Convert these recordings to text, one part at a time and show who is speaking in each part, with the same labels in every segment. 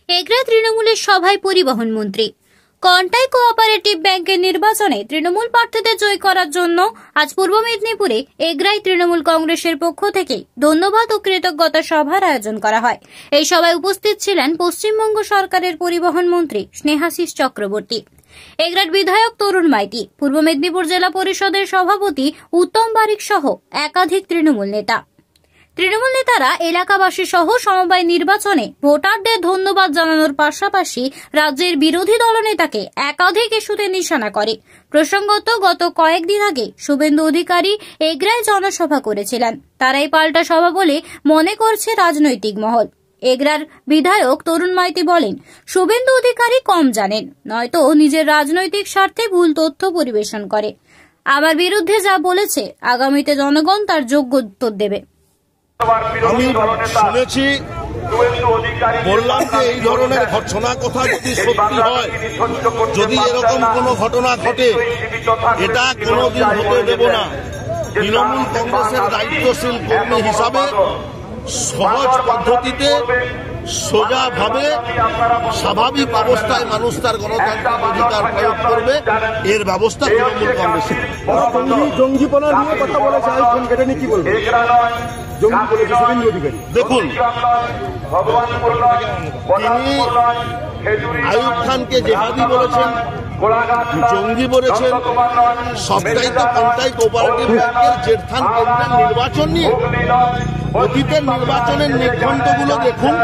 Speaker 1: এগরা তৃণমূলের সভায় পরিবহন মন্ত্রী। কন্টাই কোঅপারেটিভ ব্যাংকের নির্বাচনে তৃণমূল প্রার্থীদের জয় করার জন্য আজ পূর্ব মেদিনীপুরে এগরায় তৃণমূল কংগ্রেসের পক্ষ থেকে ধন্যবাদ ও কৃতজ্ঞতা সভার আয়োজন করা হয়। এই সভায় উপস্থিত ছিলেন পশ্চিমবঙ্গ সরকারের পরিবহন মন্ত্রী স্নেহাশিস চক্রবর্তী, এগরার বিধায়ক তরুণ মাইতি, পূর্ব মেদিনীপুর জেলা পরিষদের সভাপতি উত্তম বারিক সহ একাধিক তৃণমূল নেতা। তৃণমূল নেতারা এলাকাবাসী সহ সমবায় নির্বাচনে ভোটারদের ধন্যবাদ জানানোর পাশাপাশি রাজ্যের বিরোধী দলনেতাকে একাধিক ইস্যুতে নিশানা করে। প্রসঙ্গত, গত কয়েকদিন আগে শুভেন্দু অধিকারী এগরায় জনসভা করেছিলেন। তারাই পাল্টা সভা বলে মনে করছে রাজনৈতিক মহল। এগরার বিধায়ক তরুণ মাইতি বলেন, শুভেন্দু অধিকারী কম জানেন, নয়তো নিজের রাজনৈতিক স্বার্থে ভুল তথ্য পরিবেশন করে। আমার বিরুদ্ধে যা বলেছে আগামীতে জনগণ তার যোগ্য উত্তর দেবে।
Speaker 2: আমি শুনেছি, বললাম যে এই ধরনের ঘটনা কথা যদি সত্যি হয়, যদি এরকম কোনো ঘটনা ঘটে, এটা কোনোদিন হতে দেব না। তৃণমূল কংগ্রেসের দায়িত্বশীল কর্মী হিসাবে সহজ পদ্ধতিতে সোজাভাবে স্বাভাবিক অবস্থায় মানুষ তার গণতান্ত্রিক অধিকার প্রয়োগ করবে, এর ব্যবস্থা তৃণমূল কংগ্রেসের।
Speaker 3: জঙ্গিপনা নিয়ে কথা বলেছে, এটা নিয়ে কি বলবেন?
Speaker 2: দেখুন, তিনি আইয়ুব খানকে জেহাদি বলেছেন, জঙ্গি বলেছেন, সবটাই তো কন্টাই কোঅপারেটিভ ব্যাংকের জেরথান কেন্দ্রের নির্বাচন নিয়ে। অতীতের নির্বাচনের নির্ঘণ্টগুলো দেখুন।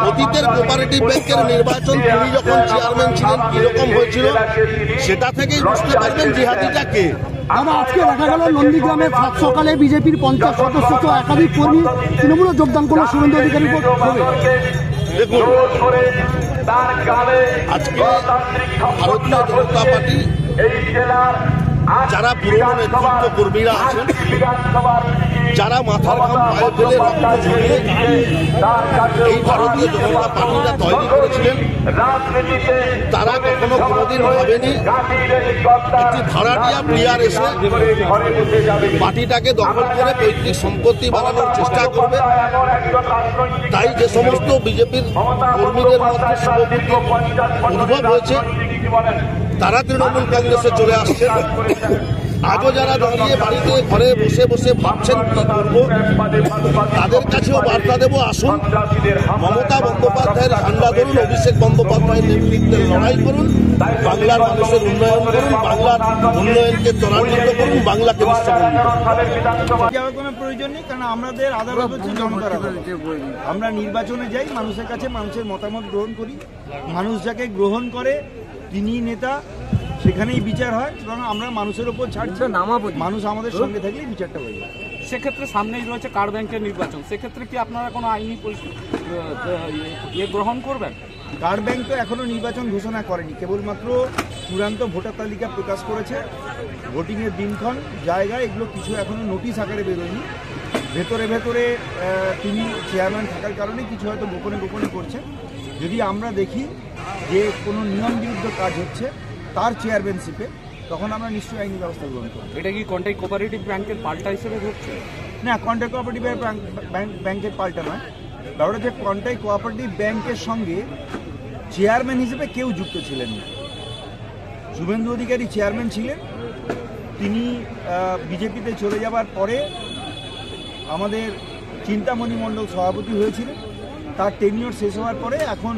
Speaker 2: অতীতের কোঅপারেটিভ ব্যাংকের নির্বাচন তিনি যখন চেয়ারম্যান ছিলেন কিরকম হয়েছিল, সেটা থেকেই বুঝতে পারবেন জিহাদিটা কে।
Speaker 3: আজকে দেখা গেল নন্দীগ্রামে সাত সকালে বিজেপির 50 সদস্য সহ একাধিক কর্মী তৃণমূলে যোগদান করল শুভেন্দু অধিকারীর উপর।
Speaker 2: দেখুন, আজকে ভারতীয় জনতা পার্টি যারা পুরনো নেতৃত্ব কর্মীরা আছেন, যারা মাথার ঘাম পায়ে ফেলে রক্ত ঝরিয়ে এই ভারতীয় জনতা পার্টিটা তৈরি করেছিলেন, তারা কখনো কোনোদিন ভাবেনি একটি ভাড়াটিয়া প্লেয়ার এসে পার্টিটাকে দখল করে পৈতৃক সম্পত্তি বানানোর চেষ্টা করবে। তাই যে সমস্ত বিজেপির কর্মীদের মধ্যে শুভবুদ্ধির উদ্ভব হয়েছে, তারা তৃণমূল কংগ্রেসে চলে আসছে। আজও যারা দাঁড়িয়ে বাড়িতে ঘরে বসে বসে ভাবছেন কি করবো, তাদের কাছেও বার্তা দেব, আসুন মমতা বন্দ্যোপাধ্যায়ের ঝান্ডা ধরুন, অভিষেক বন্দ্যোপাধ্যায়ের নেতৃত্বে লড়াই করুন, বাংলার মানুষের উন্নয়ন করুন, বাংলার উন্নয়নকে ত্বরান্বিত করুন, বাংলাকে বিশ্ববন্দিত।
Speaker 4: কোনো প্রয়োজন নেই, কারণ আমাদের আদালত হচ্ছে জনতার আদালত। আমরা নির্বাচনে যাই, মানুষের কাছে মানুষের মতামত গ্রহণ করি, মানুষ যাকে গ্রহণ করে তিনি নেতা, সেখানেই বিচার হয়। এবং আমরা মানুষের ওপর ছাড়ছি, মানুষ আমাদের সঙ্গে থাকলেই বিচারটা হয়ে যায়।
Speaker 5: সেক্ষেত্রে সামনেই রয়েছে কার্ড ব্যাংকের নির্বাচন, সেক্ষেত্রে কি আপনারা কোনো আইনি গ্রহণ করবেন?
Speaker 4: কার্ড ব্যাংক তো এখনো নির্বাচন ঘোষণা করেনি, কেবলমাত্র চূড়ান্ত ভোটার তালিকা প্রকাশ করেছে। ভোটিংয়ের দিনক্ষণ, জায়গা, এগুলো কিছু এখনো নোটিশ আকারে বেরোয়নি। ভেতরে ভেতরে তিনি চেয়ারম্যান থাকার কারণে কিছু হয়তো গোপনে গোপনে করছে। যদি আমরা দেখি যে কোনো নিয়ম বিরুদ্ধ কাজ হচ্ছে তার চেয়ারম্যানশিপে, তখন আমরা নিশ্চয়ই আইনি ব্যবস্থা গ্রহণ করব।
Speaker 5: এটা কি কন্টাই কোঅপারেটিভ ব্যাংকের পাল্টা হিসেবে ধরছে?
Speaker 4: না, কন্টাই কোঅপারেটিভ ব্যাংকের পাল্টা নয়। ব্যাপারটা যে কন্টাই কোঅপারেটিভ ব্যাংকের সঙ্গে চেয়ারম্যান হিসেবে কেউ যুক্ত ছিলেন না। শুভেন্দু অধিকারী চেয়ারম্যান ছিলেন, তিনি বিজেপিতে চলে যাবার পরে আমাদের চিন্তামণি মণ্ডল সভাপতি হয়েছিলেন। তার টেনিওর শেষ হওয়ার পরে এখন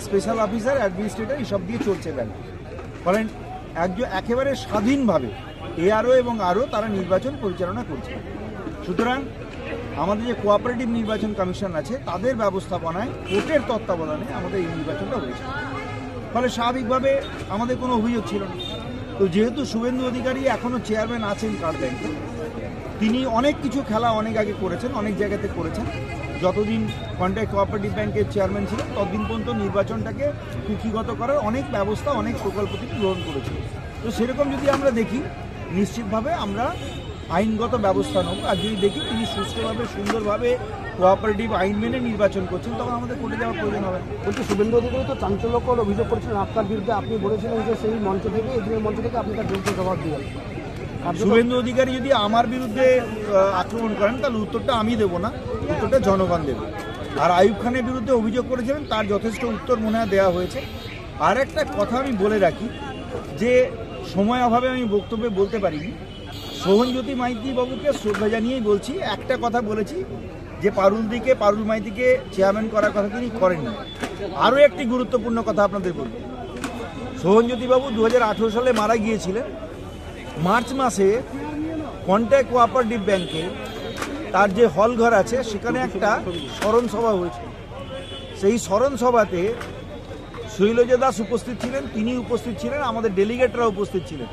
Speaker 4: স্পেশাল অফিসার, অ্যাডমিনিস্ট্রেটর এইসব দিয়ে চলছে ব্যাংক। ফলে একেবারে স্বাধীনভাবে এআরও এবং আরও তারা নির্বাচন পরিচালনা করছে। সুতরাং আমাদের যে কোঅপারেটিভ নির্বাচন কমিশন আছে, তাদের ব্যবস্থাপনায়, কোর্টের তত্ত্বাবধানে আমাদের এই নির্বাচনটা হয়েছে। ফলে স্বাভাবিকভাবে আমাদের কোনো অভিযোগ ছিল না। তো যেহেতু শুভেন্দু অধিকারী এখনও চেয়ারম্যান আছেন কার্ড ব্যাংকে, তিনি অনেক কিছু খেলা অনেক আগে করেছেন, অনেক জায়গাতে করেছেন। যতদিন কন্টাই কোঅপারেটিভ ব্যাংকের চেয়ারম্যান ছিলেন ততদিন পর্যন্ত নির্বাচনটাকে কুক্ষিগত করার অনেক ব্যবস্থা, অনেক প্রকল্প তিনি গ্রহণ করেছিল। তো সেরকম যদি আমরা দেখি, নিশ্চিতভাবে আমরা আইনগত ব্যবস্থা নেব। আর যদি দেখি তিনি সুষ্ঠুভাবে, সুন্দরভাবে কোঅপারেটিভ আইন মেনে নির্বাচন করছেন, তখন আমাদের কোর্টে যাওয়ার প্রয়োজন হবে।
Speaker 3: বলছি, শুভেন্দু অধিকারী তো চাঞ্চল্যকর অভিযোগ করেছিলেন আপনার বিরুদ্ধে, আপনি বলেছিলেন যে সেই মঞ্চ থেকে, এদিনের মঞ্চ থেকে আপনি তার বিরুদ্ধে জবাব দিবেন।
Speaker 4: শুভেন্দু অধিকারী যদি আমার বিরুদ্ধে আক্রমণ করেন, তাহলে উত্তরটা আমি দেবো না, উত্তরটা জনগণ দেবে। আর আইয়ুব খানের বিরুদ্ধে অভিযোগ করেছিলেন, তার যথেষ্ট উত্তর মনে হয় দেওয়া হয়েছে। আর একটা কথা আমি বলে রাখি, যে সময় অভাবে আমি বক্তব্যে বলতে পারিনি, সোহনজ্যোতি মাইতি বাবুকে শ্রদ্ধা জানিয়েই বলছি। একটা কথা বলেছি যে পারুল মাইতিকে চেয়ারম্যান করার কথা তিনি করেননি। আরও একটি গুরুত্বপূর্ণ কথা আপনাদের বলব, সোহনজ্যোতি বাবু 2018 সালে মারা গিয়েছিলেন। মার্চ মাসে কন্টাই কোঅপারেটিভ ব্যাংকে তার যে হল ঘর আছে সেখানে একটা স্মরণ সভা হয়েছে। সেই স্মরণ সভাতে শৈলজা দাস উপস্থিত ছিলেন, তিনি উপস্থিত ছিলেন, আমাদের ডেলিগেটরা উপস্থিত ছিলেন।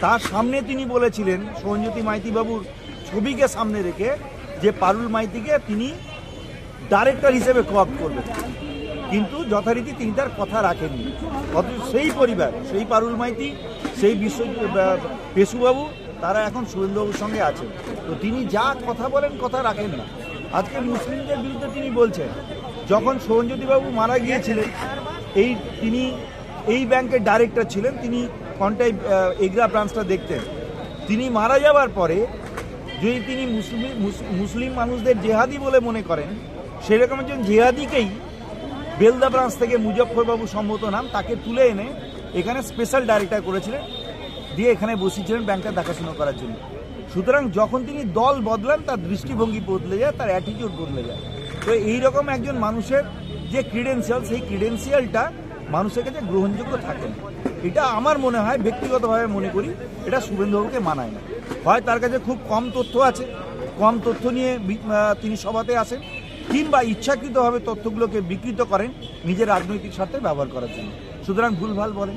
Speaker 4: তার সামনে তিনি বলেছিলেন, সোহনজ্যোতি মাইতি বাবুর ছবিকে সামনে রেখে, যে পারুল মাইতিকে তিনি ডাইরেক্টর হিসেবে কোঅপ্ট করবেন। কিন্তু যথারীতি তিনি তার কথা রাখেননি। অথচ সেই পরিবার, সেই পারুল মাইতি, সেই পেশুবাবু, তারা এখন শুভেন্দুবাবুর সঙ্গে আছেন। তো তিনি যা কথা বলেন, কথা রাখেন না। আজকে মুসলিমদের বিরুদ্ধে তিনি বলছেন, যখন সোহনজ্যোতিবাবু মারা গিয়েছিলেন, তিনি এই ব্যাংকের ডাইরেক্টর ছিলেন, তিনি কন্টাই এগরা ব্রাঞ্চটা দেখতেন। তিনি মারা যাওয়ার পরে যদি তিনি মুসলিম মানুষদের জেহাদি বলে মনে করেন, সেরকম একজন জেহাদিকেই বেলদা ব্রাঞ্চ থেকে মুজফ্ফরবাবু সম্মত নাম, তাকে তুলে এনে এখানে স্পেশাল ডাইরেক্টর করেছিলেন, দিয়ে এখানে বসিয়েছিলেন ব্যাংকটা দেখাশোনা করার জন্য। সুতরাং যখন তিনি দল বদলান, তার দৃষ্টিভঙ্গি বদলে যায়, তার অ্যাটিটিউড বদলে যায়। তো এইরকম একজন মানুষের যে ক্রিডেন্সিয়াল, সেই ক্রিডেন্সিয়ালটা মানুষের কাছে গ্রহণযোগ্য থাকে না। এটা আমার মনে হয়, ব্যক্তিগতভাবে মনে করি, এটা শুভেন্দুবাবুকে মানায় না। হয় তার কাছে খুব কম তথ্য আছে, কম তথ্য নিয়ে তিনি সভাতে আসেন, কিংবা ইচ্ছাকৃতভাবে তথ্যগুলোকে বিকৃত করেন নিজের রাজনৈতিক স্বার্থে ব্যবহার করার জন্য। সুতরাং ভুলভাল বলেন।